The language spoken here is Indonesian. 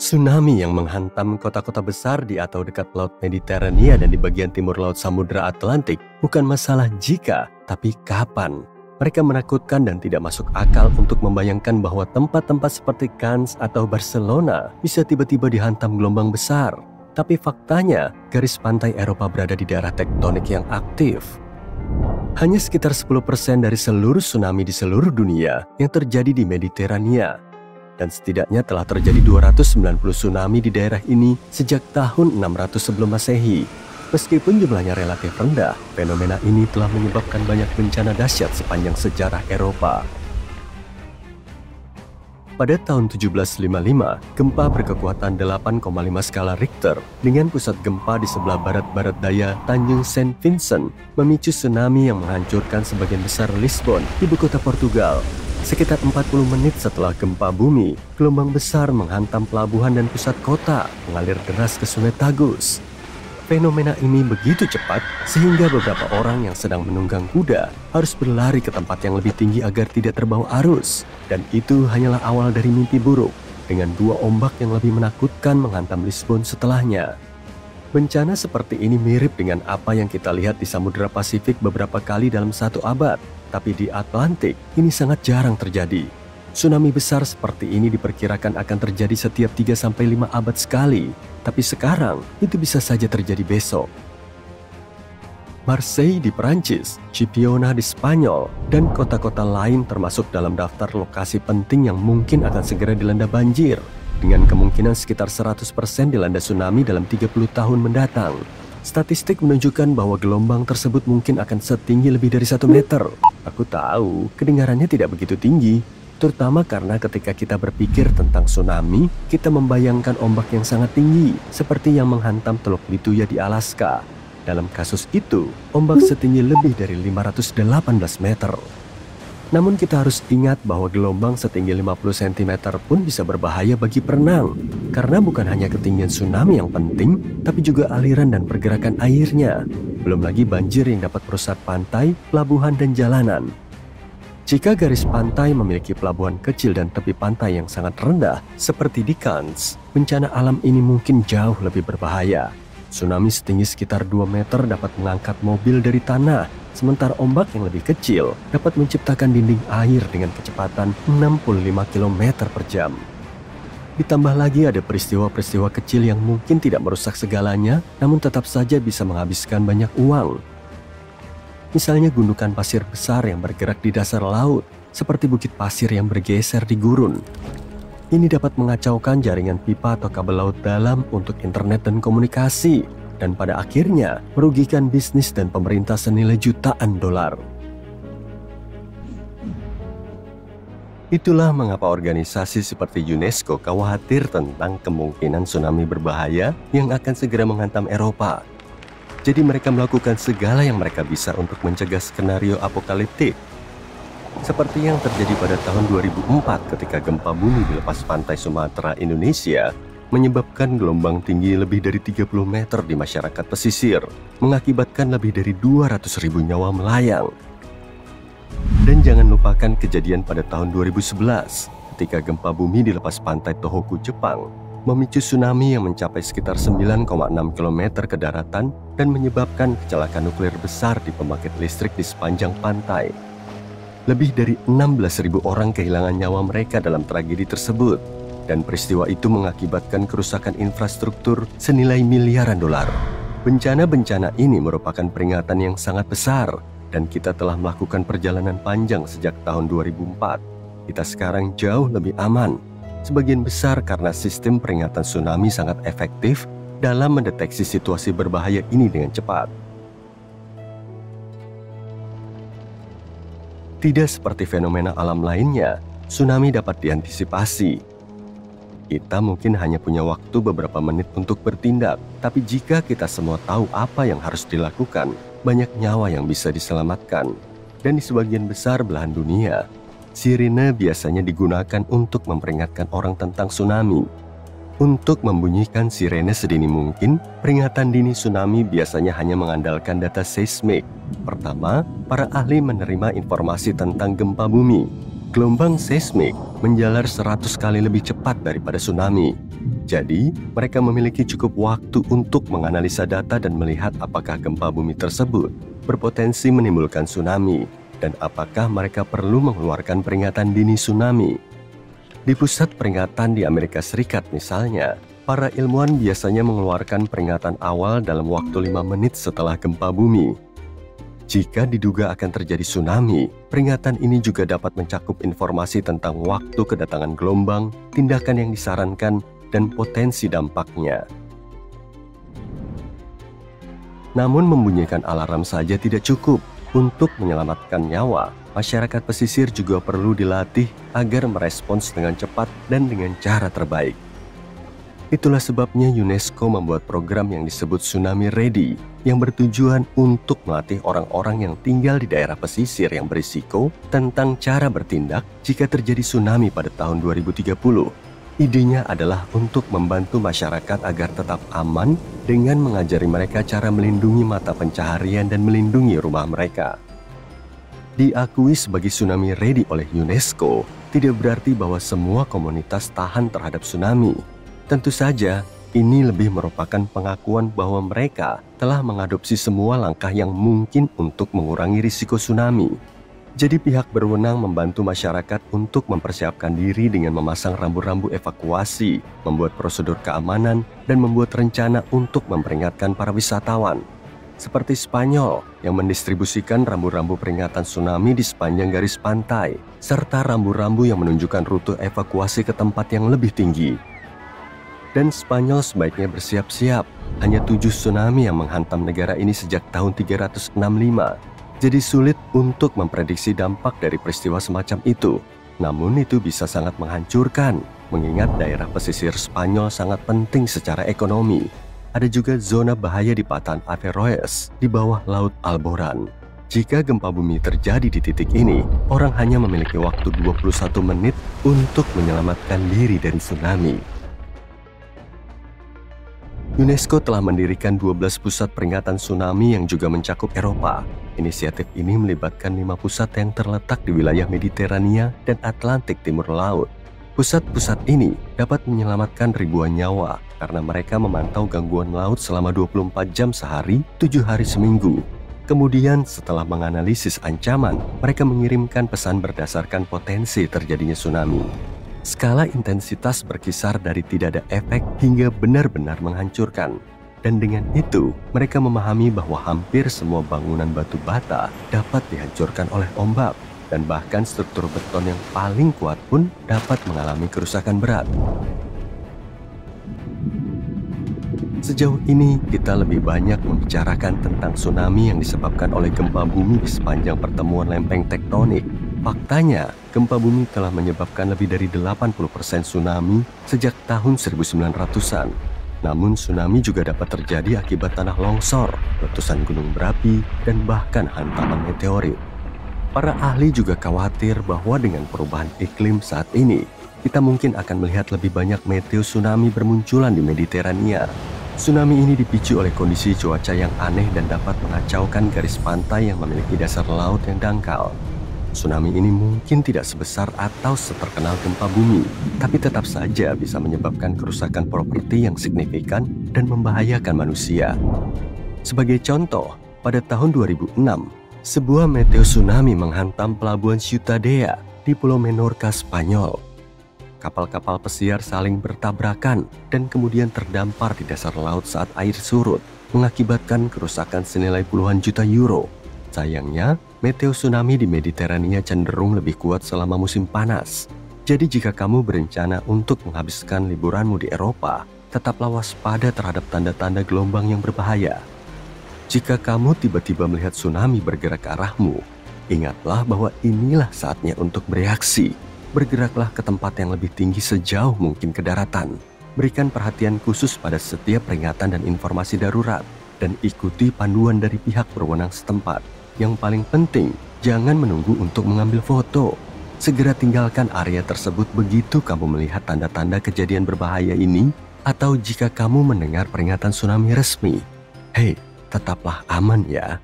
Tsunami yang menghantam kota-kota besar di atau dekat Laut Mediterania dan di bagian timur Laut Samudra Atlantik bukan masalah jika, tapi kapan. Mereka menakutkan dan tidak masuk akal untuk membayangkan bahwa tempat-tempat seperti Cannes atau Barcelona bisa tiba-tiba dihantam gelombang besar. Tapi faktanya, garis pantai Eropa berada di daerah tektonik yang aktif. Hanya sekitar 10% dari seluruh tsunami di seluruh dunia yang terjadi di Mediterania. Dan setidaknya telah terjadi 290 tsunami di daerah ini sejak tahun 600 sebelum Masehi. Meskipun jumlahnya relatif rendah, fenomena ini telah menyebabkan banyak bencana dahsyat sepanjang sejarah Eropa. Pada tahun 1755, gempa berkekuatan 8,5 skala Richter dengan pusat gempa di sebelah barat-barat daya Tanjung Saint Vincent memicu tsunami yang menghancurkan sebagian besar Lisbon, ibu kota Portugal. Sekitar 40 menit setelah gempa bumi, gelombang besar menghantam pelabuhan dan pusat kota, mengalir deras ke Sungai Tagus. Fenomena ini begitu cepat sehingga beberapa orang yang sedang menunggang kuda harus berlari ke tempat yang lebih tinggi agar tidak terbawa arus. Dan itu hanyalah awal dari mimpi buruk, dengan dua ombak yang lebih menakutkan menghantam Lisbon setelahnya. Bencana seperti ini mirip dengan apa yang kita lihat di Samudra Pasifik beberapa kali dalam satu abad. Tapi di Atlantik, ini sangat jarang terjadi. Tsunami besar seperti ini diperkirakan akan terjadi setiap 3-5 abad sekali. Tapi sekarang, itu bisa saja terjadi besok. Marseille di Perancis, Chipiona di Spanyol, dan kota-kota lain termasuk dalam daftar lokasi penting yang mungkin akan segera dilanda banjir. Dengan kemungkinan sekitar 100% dilanda tsunami dalam 30 tahun mendatang. Statistik menunjukkan bahwa gelombang tersebut mungkin akan setinggi lebih dari 1 meter. Aku tahu, kedengarannya tidak begitu tinggi, terutama karena ketika kita berpikir tentang tsunami, kita membayangkan ombak yang sangat tinggi, seperti yang menghantam Teluk Lituya di Alaska. Dalam kasus itu, ombak setinggi lebih dari 518 meter. Namun kita harus ingat bahwa gelombang setinggi 50 cm pun bisa berbahaya bagi perenang. Karena bukan hanya ketinggian tsunami yang penting, tapi juga aliran dan pergerakan airnya. Belum lagi banjir yang dapat merusak pantai, pelabuhan, dan jalanan. Jika garis pantai memiliki pelabuhan kecil dan tepi pantai yang sangat rendah, seperti di Cannes, bencana alam ini mungkin jauh lebih berbahaya. Tsunami setinggi sekitar 2 meter dapat mengangkat mobil dari tanah, sementara ombak yang lebih kecil dapat menciptakan dinding air dengan kecepatan 65 km per jam. Ditambah lagi ada peristiwa-peristiwa kecil yang mungkin tidak merusak segalanya, namun tetap saja bisa menghabiskan banyak uang. Misalnya gundukan pasir besar yang bergerak di dasar laut, seperti bukit pasir yang bergeser di gurun. Ini dapat mengacaukan jaringan pipa atau kabel laut dalam untuk internet dan komunikasi, dan pada akhirnya merugikan bisnis dan pemerintah senilai jutaan dolar. Itulah mengapa organisasi seperti UNESCO khawatir tentang kemungkinan tsunami berbahaya yang akan segera menghantam Eropa. Jadi mereka melakukan segala yang mereka bisa untuk mencegah skenario apokaliptik. Seperti yang terjadi pada tahun 2004 ketika gempa bumi di lepas pantai Sumatera, Indonesia, menyebabkan gelombang tinggi lebih dari 30 meter di masyarakat pesisir, mengakibatkan lebih dari 200.000 nyawa melayang. Dan jangan lupakan kejadian pada tahun 2011, ketika gempa bumi di lepas pantai Tohoku, Jepang, memicu tsunami yang mencapai sekitar 9,6 km ke daratan dan menyebabkan kecelakaan nuklir besar di pembangkit listrik di sepanjang pantai. Lebih dari 16.000 orang kehilangan nyawa mereka dalam tragedi tersebut, dan peristiwa itu mengakibatkan kerusakan infrastruktur senilai miliaran dolar. Bencana-bencana ini merupakan peringatan yang sangat besar, dan kita telah melakukan perjalanan panjang sejak tahun 2004. Kita sekarang jauh lebih aman, sebagian besar karena sistem peringatan tsunami sangat efektif dalam mendeteksi situasi berbahaya ini dengan cepat. Tidak seperti fenomena alam lainnya, tsunami dapat diantisipasi. Kita mungkin hanya punya waktu beberapa menit untuk bertindak, tapi jika kita semua tahu apa yang harus dilakukan, banyak nyawa yang bisa diselamatkan. Dan di sebagian besar belahan dunia, sirine biasanya digunakan untuk memperingatkan orang tentang tsunami. Untuk membunyikan sirene sedini mungkin, peringatan dini tsunami biasanya hanya mengandalkan data seismik. Pertama, para ahli menerima informasi tentang gempa bumi. Gelombang seismik menjalar 100 kali lebih cepat daripada tsunami. Jadi, mereka memiliki cukup waktu untuk menganalisa data dan melihat apakah gempa bumi tersebut berpotensi menimbulkan tsunami dan apakah mereka perlu mengeluarkan peringatan dini tsunami. Di pusat peringatan di Amerika Serikat misalnya, para ilmuwan biasanya mengeluarkan peringatan awal dalam waktu 5 menit setelah gempa bumi. Jika diduga akan terjadi tsunami, peringatan ini juga dapat mencakup informasi tentang waktu kedatangan gelombang, tindakan yang disarankan, dan potensi dampaknya. Namun membunyikan alarm saja tidak cukup. Untuk menyelamatkan nyawa, masyarakat pesisir juga perlu dilatih agar merespons dengan cepat dan dengan cara terbaik. Itulah sebabnya UNESCO membuat program yang disebut Tsunami Ready, yang bertujuan untuk melatih orang-orang yang tinggal di daerah pesisir yang berisiko tentang cara bertindak jika terjadi tsunami pada tahun 2030. Idenya adalah untuk membantu masyarakat agar tetap aman dengan mengajari mereka cara melindungi mata pencaharian dan melindungi rumah mereka. Diakui sebagai Tsunami Ready oleh UNESCO, tidak berarti bahwa semua komunitas tahan terhadap tsunami. Tentu saja, ini lebih merupakan pengakuan bahwa mereka telah mengadopsi semua langkah yang mungkin untuk mengurangi risiko tsunami. Jadi pihak berwenang membantu masyarakat untuk mempersiapkan diri dengan memasang rambu-rambu evakuasi, membuat prosedur keamanan, dan membuat rencana untuk memperingatkan para wisatawan. Seperti Spanyol yang mendistribusikan rambu-rambu peringatan tsunami di sepanjang garis pantai, serta rambu-rambu yang menunjukkan rute evakuasi ke tempat yang lebih tinggi. Dan Spanyol sebaiknya bersiap-siap, hanya 7 tsunami yang menghantam negara ini sejak tahun 365. Jadi sulit untuk memprediksi dampak dari peristiwa semacam itu. Namun itu bisa sangat menghancurkan, mengingat daerah pesisir Spanyol sangat penting secara ekonomi. Ada juga zona bahaya di patahan Averroes di bawah Laut Alboran. Jika gempa bumi terjadi di titik ini, orang hanya memiliki waktu 21 menit untuk menyelamatkan diri dari tsunami. UNESCO telah mendirikan 12 pusat peringatan tsunami yang juga mencakup Eropa. Inisiatif ini melibatkan 5 pusat yang terletak di wilayah Mediterania dan Atlantik Timur Laut. Pusat-pusat ini dapat menyelamatkan ribuan nyawa karena mereka memantau gangguan laut selama 24 jam sehari, 7 hari seminggu. Kemudian setelah menganalisis ancaman, mereka mengirimkan pesan berdasarkan potensi terjadinya tsunami. Skala intensitas berkisar dari tidak ada efek hingga benar-benar menghancurkan. Dan dengan itu, mereka memahami bahwa hampir semua bangunan batu bata dapat dihancurkan oleh ombak. Dan bahkan struktur beton yang paling kuat pun dapat mengalami kerusakan berat. Sejauh ini, kita lebih banyak membicarakan tentang tsunami yang disebabkan oleh gempa bumi di sepanjang pertemuan lempeng tektonik. Faktanya, gempa bumi telah menyebabkan lebih dari 80% tsunami sejak tahun 1900-an. Namun tsunami juga dapat terjadi akibat tanah longsor, letusan gunung berapi, dan bahkan hantaman meteorit. Para ahli juga khawatir bahwa dengan perubahan iklim saat ini, kita mungkin akan melihat lebih banyak meteo tsunami bermunculan di Mediterania. Tsunami ini dipicu oleh kondisi cuaca yang aneh dan dapat mengacaukan garis pantai yang memiliki dasar laut yang dangkal. Tsunami ini mungkin tidak sebesar atau seterkenal gempa bumi, tapi tetap saja bisa menyebabkan kerusakan properti yang signifikan dan membahayakan manusia. Sebagai contoh, pada tahun 2006, sebuah meteo tsunami menghantam pelabuhan Ciutadella di Pulau Menorca, Spanyol. Kapal-kapal pesiar saling bertabrakan dan kemudian terdampar di dasar laut saat air surut, mengakibatkan kerusakan senilai puluhan juta euro. Sayangnya, meteo tsunami di Mediterania cenderung lebih kuat selama musim panas. Jadi jika kamu berencana untuk menghabiskan liburanmu di Eropa, tetaplah waspada terhadap tanda-tanda gelombang yang berbahaya. Jika kamu tiba-tiba melihat tsunami bergerak ke arahmu, ingatlah bahwa inilah saatnya untuk bereaksi. Bergeraklah ke tempat yang lebih tinggi sejauh mungkin ke daratan. Berikan perhatian khusus pada setiap peringatan dan informasi darurat, dan ikuti panduan dari pihak berwenang setempat. Yang paling penting, jangan menunggu untuk mengambil foto. Segera tinggalkan area tersebut begitu kamu melihat tanda-tanda kejadian berbahaya ini, atau jika kamu mendengar peringatan tsunami resmi. Hei, tetaplah aman ya.